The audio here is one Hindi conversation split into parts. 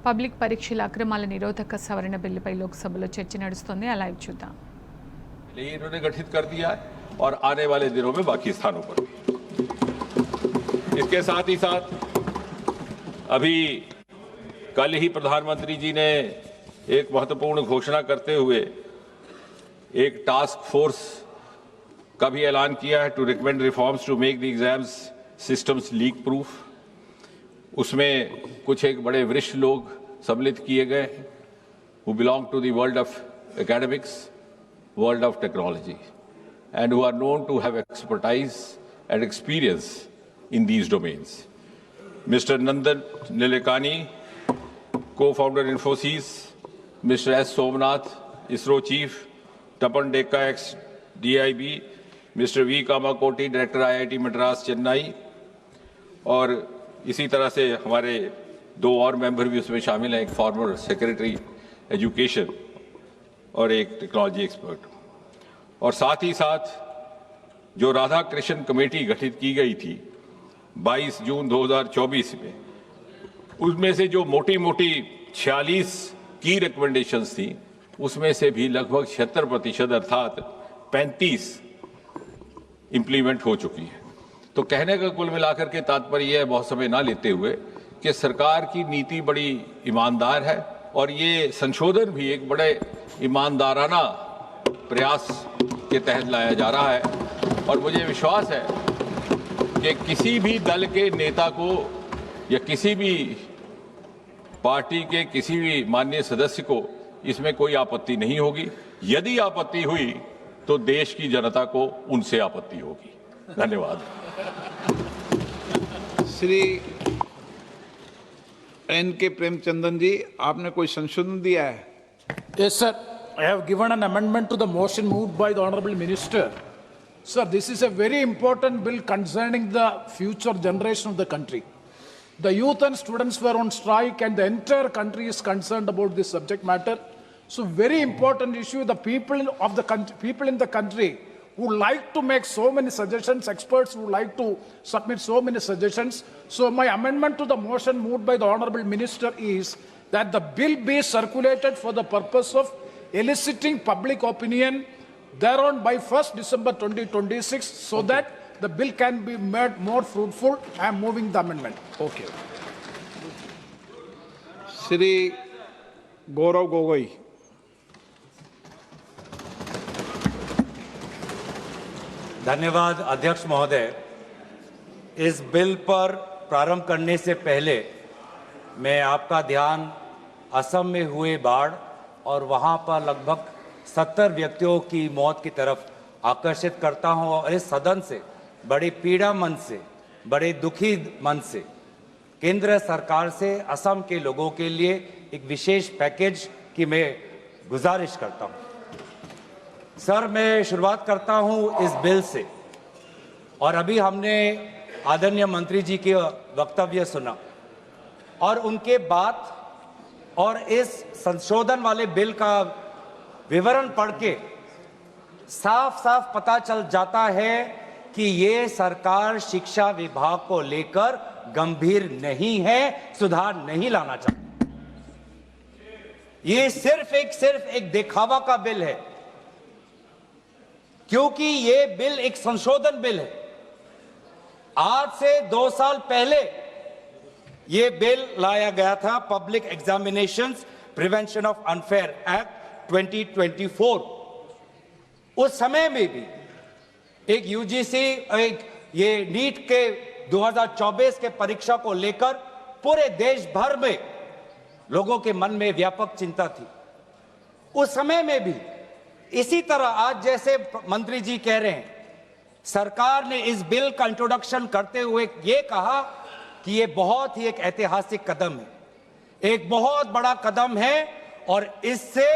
పబ్లిక్ పరీక్షల అక్రమాల నిరోధక సవరణ బిల్లుపై లోక్సభలో చర్చ నడుస్తోంది. ఆ లైవ్ చూద్దాం. इन्होंने गठित कर दिया है और आने वाले दिनों में बाकी स्थानों पर भी। इसके साथ ही साथ अभी कल ही प्रधानमंत्री जी ने एक महत्वपूर्ण घोषणा करते हुए एक टास्क फोर्स का भी ऐलान किया है to recommend reforms to make the exams systems leak proof. उसमें कुछ एक बड़े वरिष्ठ लोग सम्मिलित किए गए हैं who belong to the world of academics, world of technology, and who are known to have expertise and experience in these domains. Mr. Nandan Nilekani, co-founder Infosys, Mr. S. Somnath, ISRO chief, Tapan Dekka, ex-DIB, Mr. V. Kamakoti, director IIT Madras, Chennai, और इसी तरह से हमारे दो और मेंबर भी उसमें शामिल हैं, एक फॉर्मर सेक्रेटरी एजुकेशन और एक टेक्नोलॉजी एक्सपर्ट। और साथ ही साथ जो राधा कृष्ण कमेटी गठित की गई थी 22 जून 2024 में, उसमें से जो मोटी मोटी 46 की रिकमेंडेशंस थी, उसमें से भी लगभग 76% अर्थात 35 इंप्लीमेंट हो चुकी है। तो कहने का कुल मिलाकर के तात्पर्य यह है, बहुत समय ना लेते हुए, कि सरकार की नीति बड़ी ईमानदार है और ये संशोधन भी एक बड़े ईमानदाराना प्रयास के तहत लाया जा रहा है। और मुझे विश्वास है कि किसी भी दल के नेता को या किसी भी पार्टी के किसी भी माननीय सदस्य को इसमें कोई आपत्ति नहीं होगी। यदि आपत्ति हुई तो देश की जनता को उनसे आपत्ति होगी। धन्यवाद। श्री N.K. प्रेमचंदन जी, आपने कोई संशोधन दिया है? Yes, sir. I have given an amendment to the motion moved by the Honorable Minister. Sir, this is a very important bill concerning the future generation of the country. The youth and students were on strike and the entire country is concerned about this subject matter. So very important issue. The people of the country, people in the country who like to make so many suggestions, experts who like to submit so many suggestions. So my amendment to the motion moved by the Honorable Minister is that the bill be circulated for the purpose of eliciting public opinion thereon by 1st December 2026 so that the bill can be made more fruitful. I am moving the amendment. Okay. Shri Gaurav Gogoi. धन्यवाद अध्यक्ष महोदय। इस बिल पर प्रारंभ करने से पहले मैं आपका ध्यान असम में हुए बाढ़ और वहां पर लगभग 70 व्यक्तियों की मौत की तरफ आकर्षित करता हूं और इस सदन से बड़ी पीड़ा मन से, बड़े दुखी मन से केंद्र सरकार से असम के लोगों के लिए एक विशेष पैकेज की मैं गुजारिश करता हूं। सर, मैं शुरुआत करता हूं इस बिल से। और अभी हमने आदरणीय मंत्री जी के वक्तव्य सुना और उनके बात और इस संशोधन वाले बिल का विवरण पढ़ के साफ साफ पता चल जाता है कि ये सरकार शिक्षा विभाग को लेकर गंभीर नहीं है, सुधार नहीं लाना चाहती। ये सिर्फ एक दिखावा का बिल है, क्योंकि ये बिल एक संशोधन बिल है। आज से 2 साल पहले ये बिल लाया गया था, public examinations prevention of unfair act 2024। उस समय में भी एक यूजीसी ये नीट के 2024 के परीक्षा को लेकर पूरे देश भर में लोगों के मन में व्यापक चिंता थी। उस समय में भी इसी तरह आज जैसे मंत्री जी कह रहे हैं, सरकार ने इस बिल का इंट्रोडक्शन करते हुए ये कहा कि ये बहुत ही एक ऐतिहासिक कदम है, एक बहुत बड़ा कदम है और इससे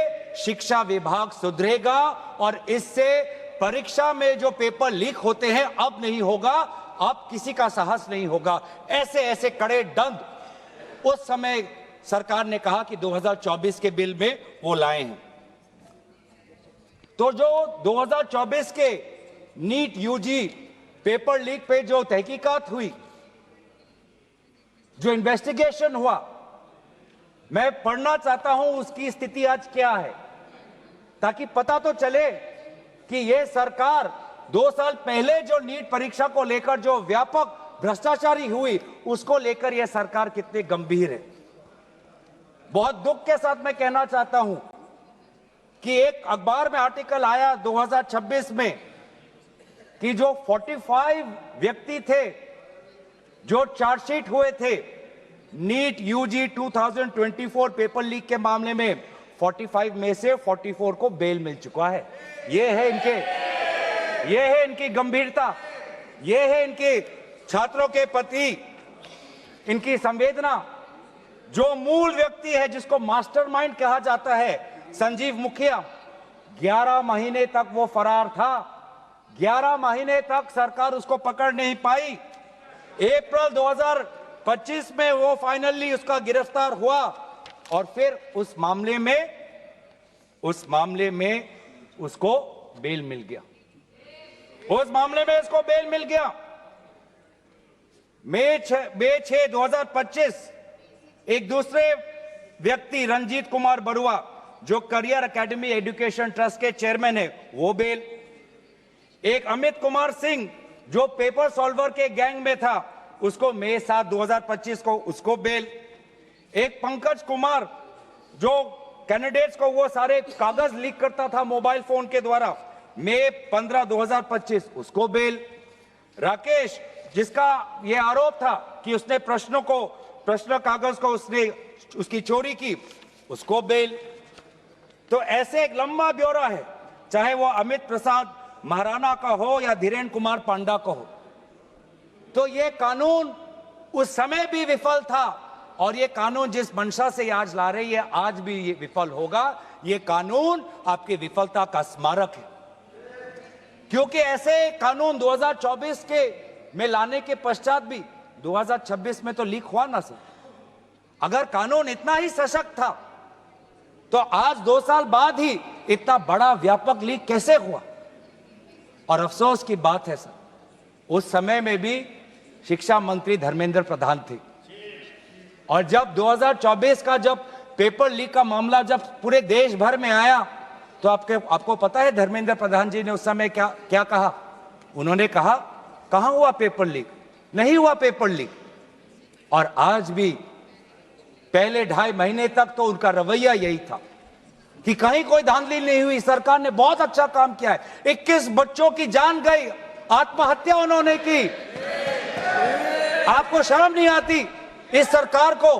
शिक्षा विभाग सुधरेगा और इससे परीक्षा में जो पेपर लीक होते हैं अब नहीं होगा, अब किसी का साहस नहीं होगा। ऐसे कड़े दंड उस समय सरकार ने कहा कि 2024 के बिल में वो लाए हैं। तो जो 2024 के नीट यूजी पेपर लीक पे जो तहकीकात हुई, जो इन्वेस्टिगेशन हुआ, मैं पढ़ना चाहता हूं उसकी स्थिति आज क्या है, ताकि पता तो चले कि यह सरकार 2 साल पहले जो नीट परीक्षा को लेकर जो व्यापक भ्रष्टाचारी हुई, उसको लेकर यह सरकार कितनी गंभीर है। बहुत दुख के साथ मैं कहना चाहता हूं कि एक अखबार में आर्टिकल आया 2026 में कि जो 45 व्यक्ति थे जो चार्जशीट हुए थे नीट यूजी 2024 पेपर लीक के मामले में, 45 में से 44 को बेल मिल चुका है। यह है इनकी गंभीरता, यह है इनके छात्रों के प्रति इनकी संवेदना। जो मूल व्यक्ति है जिसको मास्टरमाइंड कहा जाता है, संजीव मुखिया, 11 महीने तक वो फरार था। 11 महीने तक सरकार उसको पकड़ नहीं पाई। अप्रैल 2025 में वो फाइनली उसका गिरफ्तार हुआ और फिर उस मामले में उसको बेल मिल गया। मई 6, 2025 एक दूसरे व्यक्ति रंजीत कुमार बरुआ जो करियर एकेडमी एजुकेशन ट्रस्ट के चेयरमैन है, वो बेल। एक अमित कुमार सिंह जो पेपर सॉल्वर के गैंग में था, उसको मई 7, 2025 को उसको बेल। एक पंकज कुमार जो कैंडिडेट्स को वो सारे कागज लीक करता था मोबाइल फोन के द्वारा, मई 15, 2025 उसको बेल। राकेश जिसका ये आरोप था कि उसने प्रश्न कागज को उसकी चोरी की, उसको बेल। तो ऐसे एक लंबा ब्यौरा है, चाहे वो अमित प्रसाद महाराणा का हो या धीरेन्द्र कुमार पांडा का हो। तो ये कानून उस समय भी विफल था और ये कानून जिस मंशा से आज ला रही है, आज भी ये विफल होगा। ये कानून आपकी विफलता का स्मारक है, क्योंकि ऐसे कानून 2024 के में लाने के पश्चात भी 2026 में तो लीक हुआ ना सर। अगर कानून इतना ही सशक्त था तो आज 2 साल बाद ही इतना बड़ा व्यापक लीक कैसे हुआ। और अफसोस की बात है सर, उस समय में भी शिक्षा मंत्री धर्मेंद्र प्रधान थे, और जब 2024 का जब पेपर लीक का मामला जब पूरे देश भर में आया, तो आपको पता है धर्मेंद्र प्रधान जी ने उस समय क्या कहा? उन्होंने कहा, कहां हुआ पेपर लीक? नहीं हुआ पेपर लीक। और आज भी पहले 2.5 महीने तक तो उनका रवैया यही था कि कहीं कोई धांधली नहीं हुई, सरकार ने बहुत अच्छा काम किया है। 21 बच्चों की जान गई, आत्महत्या उन्होंने की। आपको शर्म नहीं आती इस सरकार को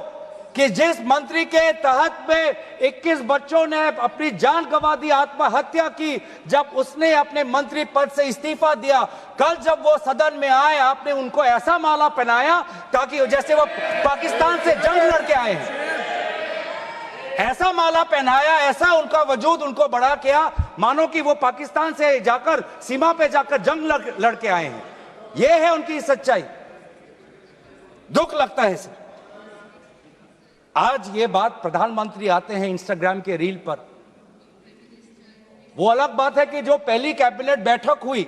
कि जिस मंत्री के तहत में 21 बच्चों ने अपनी जान गंवा दी, आत्महत्या की, जब उसने अपने मंत्री पद से इस्तीफा दिया, कल जब वो सदन में आए, आपने उनको ऐसा माला पहनाया ताकि जैसे वो पाकिस्तान से जंग लड़के आए हैं, ऐसा माला पहनाया, ऐसा उनका वजूद उनको बड़ा किया मानो कि वो पाकिस्तान से जाकर सीमा पे जाकर जंग लड़के आए हैं। ये है उनकी सच्चाई। दुख लगता है सर। आज ये बात प्रधानमंत्री आते हैं इंस्टाग्राम के रील पर, वो अलग बात है कि जो पहली कैबिनेट बैठक हुई,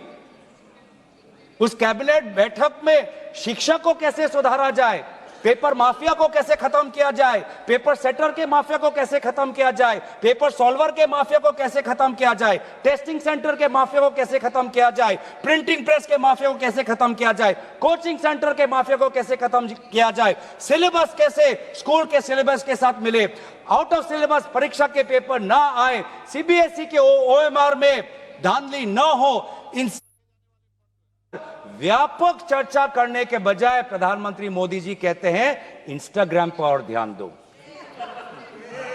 उस कैबिनेट बैठक में शिक्षा को कैसे सुधारा जाए, पेपर माफिया को कैसे खत्म किया जाए, पेपर सेटर के माफिया को कैसे खत्म किया जाए, पेपर सॉल्वर के माफिया को कैसे खत्म किया जाए, टेस्टिंग सेंटर के माफिया को कैसे खत्म किया जाए, प्रिंटिंग प्रेस के माफिया को कैसे खत्म किया जाए, कोचिंग सेंटर के माफिया को कैसे खत्म किया जाए, सिलेबस कैसे स्कूल के सिलेबस के साथ मिले, आउट ऑफ सिलेबस परीक्षा के पेपर ना आए, सीबीएसई के ओएमआर में धांधली न हो, इन व्यापक चर्चा करने के बजाय प्रधानमंत्री मोदी जी कहते हैं इंस्टाग्राम पर और ध्यान दो,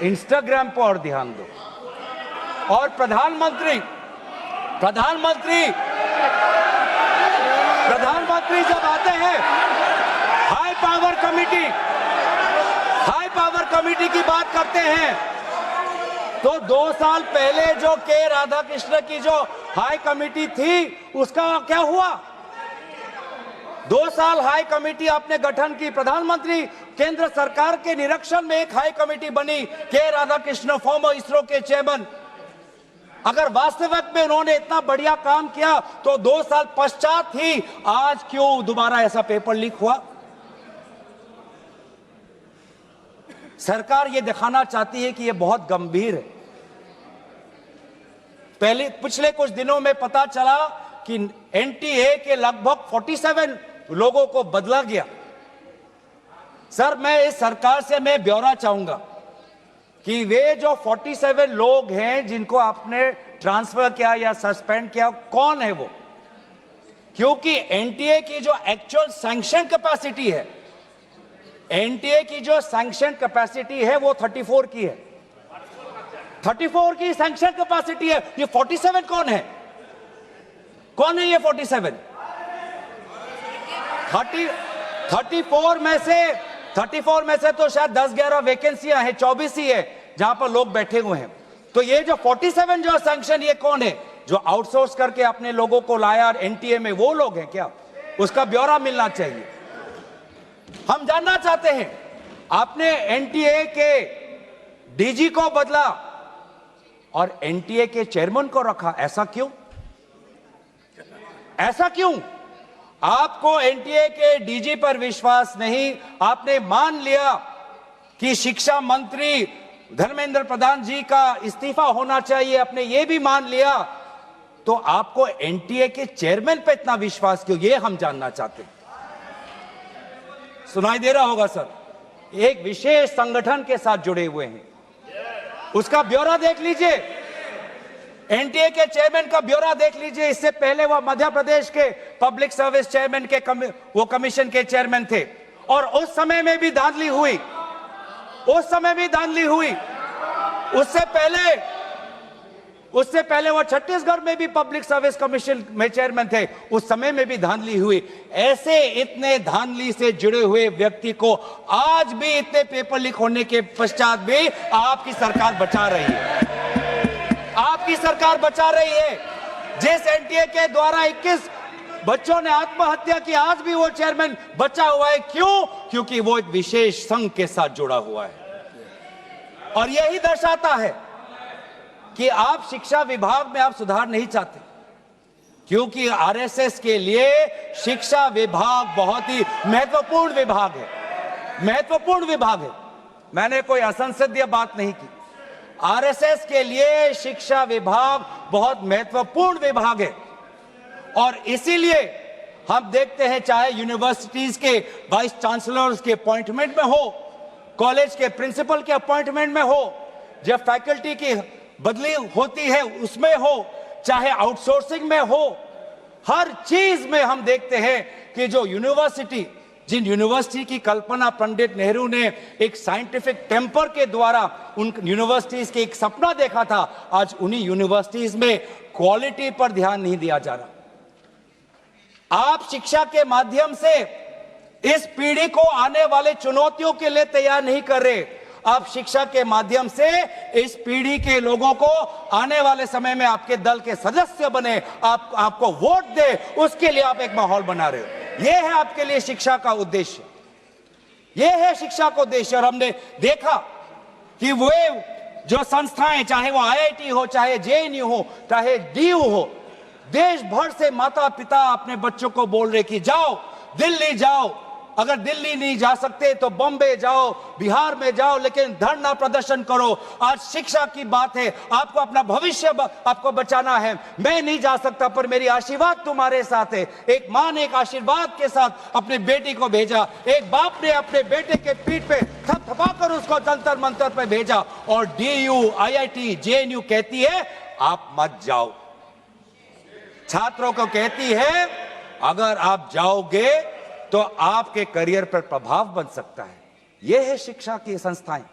इंस्टाग्राम पर और ध्यान दो। और प्रधानमंत्री जब आते हैं हाई पावर कमेटी की बात करते हैं, तो 2 साल पहले जो के राधाकृष्ण की जो हाई कमेटी थी, उसका क्या हुआ? 2 साल हाई कमेटी आपने गठन की, प्रधानमंत्री केंद्र सरकार के निरीक्षण में एक हाई कमेटी बनी, के राधाकृष्ण फॉर्मर इसरो के चेयरमैन। अगर वास्तविक में उन्होंने इतना बढ़िया काम किया तो 2 साल पश्चात ही आज क्यों दोबारा ऐसा पेपर लीक हुआ? सरकार ये दिखाना चाहती है कि ये बहुत गंभीर है। पिछले कुछ दिनों में पता चला कि एनटीए के लगभग 47 लोगों को बदला गया। सर, मैं इस सरकार से मैं ब्यौरा चाहूंगा कि वे जो 47 लोग हैं जिनको आपने ट्रांसफर किया या सस्पेंड किया, कौन है वो? क्योंकि एनटीए की जो एक्चुअल सैंक्शन कैपेसिटी है, एनटीए की जो सैंक्शन कैपेसिटी है वो 34 की है। 34 की सैंक्शन कैपेसिटी है। ये 47 कौन है? कौन है ये 47? 34 में से तो शायद 10-11 वैकेंसियां हैं, 24 ही है जहां पर लोग बैठे हुए हैं। तो ये जो 47 जो सैंक्शन, ये कौन है? जो आउटसोर्स करके अपने लोगों को लाया एनटीए में, वो लोग हैं क्या? उसका ब्यौरा मिलना चाहिए। हम जानना चाहते हैं, आपने एनटीए के डीजी को बदला और एनटीए के चेयरमैन को रखा, ऐसा क्यों? ऐसा क्यों? आपको एनटीए के डीजी पर विश्वास नहीं, आपने मान लिया कि शिक्षा मंत्री धर्मेंद्र प्रधान जी का इस्तीफा होना चाहिए, आपने ये भी मान लिया, तो आपको एनटीए के चेयरमैन पे इतना विश्वास क्यों? ये हम जानना चाहते हैं। सुनाई दे रहा होगा सर, एक विशेष संगठन के साथ जुड़े हुए हैं, उसका ब्यौरा देख लीजिए, एनटीए के चेयरमैन का ब्यौरा देख लीजिए। इससे पहले वह मध्य प्रदेश के पब्लिक सर्विस चेयरमैन के वो कमीशन के चेयरमैन थे, और उस समय में भी धांधली हुई, उस समय भी धांधली हुई। उससे पहले वो छत्तीसगढ़ में भी पब्लिक सर्विस कमीशन में चेयरमैन थे, उस समय में भी धांधली हुई। ऐसे इतने धांधली से जुड़े हुए व्यक्ति को आज भी इतने पेपर लीक होने के पश्चात भी आपकी सरकार बचा रही है। आपकी सरकार बचा रही है। जिस एनटीए के द्वारा 21 बच्चों ने आत्महत्या की, आज भी वो चेयरमैन बचा हुआ है। क्यों? क्योंकि वो एक विशेष संघ के साथ जुड़ा हुआ है। और यही दर्शाता है कि आप शिक्षा विभाग में आप सुधार नहीं चाहते, क्योंकि आरएसएस के लिए शिक्षा विभाग बहुत ही महत्वपूर्ण विभाग है, महत्वपूर्ण विभाग है। मैंने कोई असंसदीय बात नहीं की। आरएसएस के लिए शिक्षा विभाग बहुत महत्वपूर्ण विभाग है, और इसीलिए हम देखते हैं, चाहे यूनिवर्सिटीज के वाइस चांसलर्स के अपॉइंटमेंट में हो, कॉलेज के प्रिंसिपल के अपॉइंटमेंट में हो, जब फैकल्टी की बदली होती है उसमें हो, चाहे आउटसोर्सिंग में हो, हर चीज में हम देखते हैं कि जो जिन यूनिवर्सिटी की कल्पना पंडित नेहरू ने एक साइंटिफिक टेम्पर के द्वारा उन यूनिवर्सिटीज के एक सपना देखा था, आज उन्हीं यूनिवर्सिटीज में क्वालिटी पर ध्यान नहीं दिया जा रहा। आप शिक्षा के माध्यम से इस पीढ़ी को आने वाले चुनौतियों के लिए तैयार नहीं कर रहे। आप शिक्षा के माध्यम से इस पीढ़ी के लोगों को आने वाले समय में आपके दल के सदस्य बने, आपको वोट दे, उसके लिए आप एक माहौल बना रहे हो। यह है आपके लिए शिक्षा का उद्देश्य, यह है शिक्षा का उद्देश्य। और हमने देखा कि वे जो संस्थाएं, चाहे वो आईआईटी हो, चाहे जेएनयू हो, चाहे डीयू हो, देश भर से माता पिता अपने बच्चों को बोल रहे कि जाओ दिल्ली जाओ, अगर दिल्ली नहीं जा सकते तो बॉम्बे जाओ, बिहार में जाओ, लेकिन धरना प्रदर्शन करो। आज शिक्षा की बात है, आपको अपना भविष्य आपको बचाना है। मैं नहीं जा सकता, पर मेरी आशीर्वाद तुम्हारे साथ है। एक मां ने एक आशीर्वाद के साथ अपनी बेटी को भेजा, एक बाप ने अपने बेटे के पीठ पे थपथपाकर उसको जंतर मंतर पे भेजा, और डीयू, आईआईटी, जेएनयू कहती है आप मत जाओ। छात्रों को कहती है अगर आप जाओगे तो आपके करियर पर प्रभाव बन सकता है। यह है शिक्षा की संस्थाएं।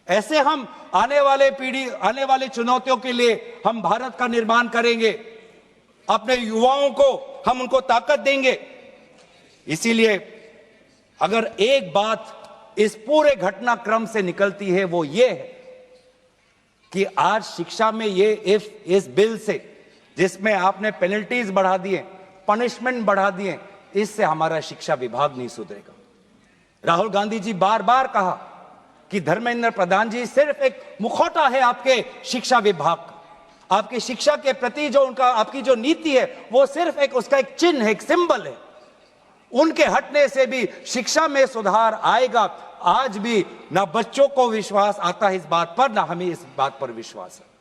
ऐसे हम आने वाले चुनौतियों के लिए हम भारत का निर्माण करेंगे, अपने युवाओं को हम उनको ताकत देंगे। इसीलिए अगर एक बात इस पूरे घटनाक्रम से निकलती है वो ये है कि आज शिक्षा में ये इस बिल से, जिसमें आपने पेनल्टीज बढ़ा दिए, पनिशमेंट बढ़ा दिए, इससे हमारा शिक्षा विभाग नहीं सुधरेगा। राहुल गांधी जी बार बार कहा कि धर्मेंद्र प्रधान जी सिर्फ एक मुखौटा है आपके शिक्षा विभाग का। आपकी शिक्षा के प्रति जो आपकी जो नीति है वो सिर्फ उसका एक चिन्ह है, एक सिंबल है। उनके हटने से भी शिक्षा में सुधार आएगा। आज भी ना बच्चों को विश्वास आता है इस बात पर, ना हमें इस बात पर विश्वास है।